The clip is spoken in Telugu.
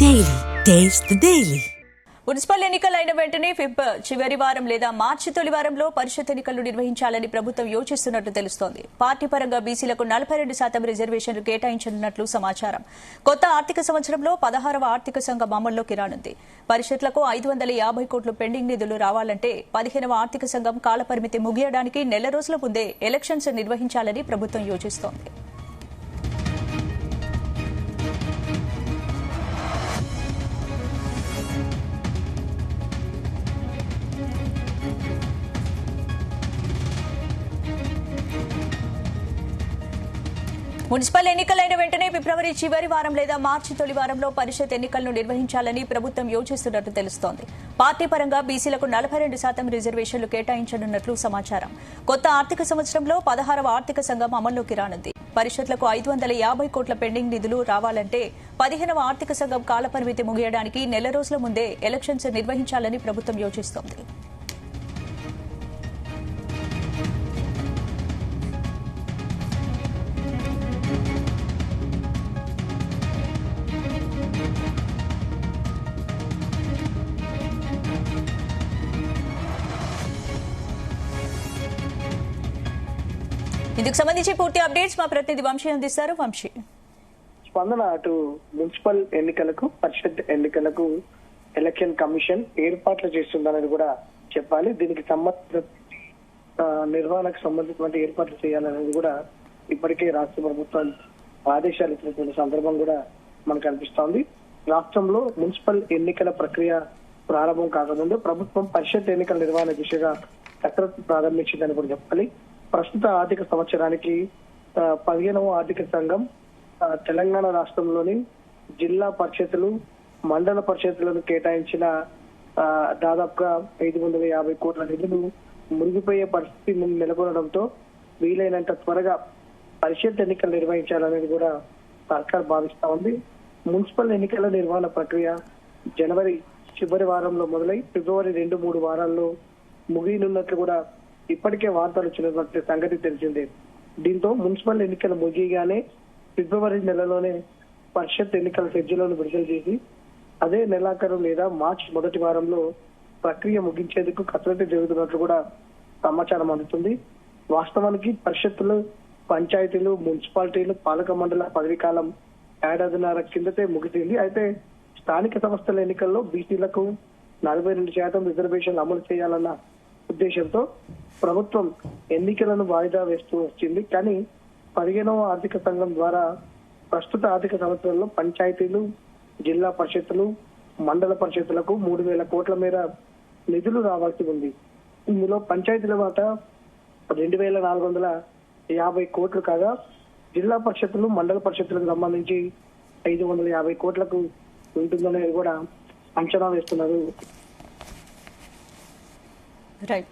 Daily. Taste the Daily. Municipal ఎన్నికలైన వెంటనే చివరి వారం లేదా మార్చి తొలి వారంలో పరిషత్ ఎన్నికలు నిర్వహించాలని ప్రభుత్వం యోచిస్తున్నట్లు తెలుస్తోంది. పార్టీ పరంగా బీసీలకు 42% రిజర్వేషన్లు కేటాయించనున్నట్లు సమాచారం. కొత్త ఆర్థిక సంవత్సరంలో 16వ ఆర్థిక సంఘం అమల్లోకి రానుంది. పరిషత్లకు 550 కోట్లు పెండింగ్ నిధులు రావాలంటే 15వ ఆర్థిక సంఘం కాలపరిమితి ముగియడానికి నెల రోజుల ముందే ఎలక్షన్స్ నిర్వహించాలని ప్రభుత్వం యోచిస్తోంది. మున్సిపల్ ఎన్నికలైన వెంటనే ఫిబ్రవరి చివరి వారం లేదా మార్చి తొలి వారంలో పరిషత్ ఎన్నికలను నిర్వహించాలని ప్రభుత్వం యోచిస్తున్నట్టు తెలుస్తోంది. పార్టీ పరంగా బీసీలకు 42% రిజర్వేషన్లు కేటాయించనున్నట్లు సమాచారం. కొత్త ఆర్థిక సంవత్సరంలో 16వ ఆర్థిక సంఘం అమల్లోకి రానుంది. పరిషత్లకు 550 కోట్ల పెండింగ్ నిధులు రావాలంటే 15వ ఆర్థిక సంఘం కాలపరిమితి ముగియడానికి నెల రోజుల ముందే ఎలక్షన్స్ నిర్వహించాలని ప్రభుత్వం యోచిస్తోంది. ఇందుకు సంబంధించి పూర్తి అప్డేట్స్ మా ప్రతినిధి వంశీ అందిస్తారు. వంశీ, స్పందన అటు మున్సిపల్ ఎన్నికలకు పరిషత్ ఎన్నికలకు ఎలక్షన్ కమిషన్ ఏర్పాట్లు చేస్తుందనేది కూడా చెప్పాలి. దీనికి సంబంధించిన నిర్వహణకు సంబంధించిన ఏర్పాట్లు చేయాలనేది కూడా ఇప్పటికే రాష్ట్ర ప్రభుత్వం ఆదేశాలు ఇచ్చినటువంటి సందర్భం కూడా మనకు అనిపిస్తోంది. రాష్ట్రంలో మున్సిపల్ ఎన్నికల ప్రక్రియ ప్రారంభం కాకముందు ప్రభుత్వం పరిషత్ ఎన్నికల నిర్వహణ దిశగా కసరత్తు ప్రారంభించిందని కూడా చెప్పాలి. ప్రస్తుత ఆర్థిక సంవత్సరానికి 15వ ఆర్థిక సంఘం తెలంగాణ రాష్ట్రంలోని జిల్లా పరిషత్తులు, మండల పరిషత్తులను కేటాయించిన దాదాపుగా 550 కోట్ల నిధులు మునిగిపోయే పరిస్థితి నెలకొనడంతో వీలైనంత త్వరగా పరిషత్ ఎన్నికలు నిర్వహించాలనేది కూడా సర్కార్ భావిస్తా ఉంది. మున్సిపల్ ఎన్నికల నిర్వహణ ప్రక్రియ జనవరి చివరి వారంలో మొదలై ఫిబ్రవరి 2-3 వారాల్లో ముగియనున్నట్లు కూడా ఇప్పటికే వార్తలు వచ్చినటువంటి సంగతి తెలిసిందే. దీంతో మున్సిపల్ ఎన్నికలు ముగియగానే ఫిబ్రవరి నెలలోనే పరిషత్ ఎన్నికల షెడ్యూల్ను విడుదల చేసి అదే నెలాఖరు లేదా మార్చి మొదటి వారంలో ప్రక్రియ ముగించేందుకు కసరత్తు జరుగుతున్నట్లు కూడా సమాచారం అందుతుంది. వాస్తవానికి పరిషత్తులు, పంచాయతీలు, మున్సిపాలిటీలు, పాలక మండల పదవీ కాలం ఏడాదిన్నర కిందటే ముగిసింది. అయితే స్థానిక సంస్థల ఎన్నికల్లో బీసీలకు 42% రిజర్వేషన్లు అమలు చేయాలన్న ఉద్దేశంతో ప్రభుత్వం ఎన్నికలను వాయిదా వేస్తూ వచ్చింది. కానీ 15వ ఆర్థిక సంఘం ద్వారా ప్రస్తుత ఆర్థిక సంవత్సరంలో పంచాయతీలు, జిల్లా పరిషత్తులు, మండల పరిషత్తులకు 3,000 కోట్ల మేర నిధులు రావాల్సి ఉంది. ఇందులో పంచాయతీల వాటా 2,450 కోట్లు కాగా జిల్లా పరిషత్తులు, మండల పరిషత్తులకు సంబంధించి 550 కోట్లకు ఉంటుందనేది కూడా అంచనా వేస్తున్నారు. రైట్.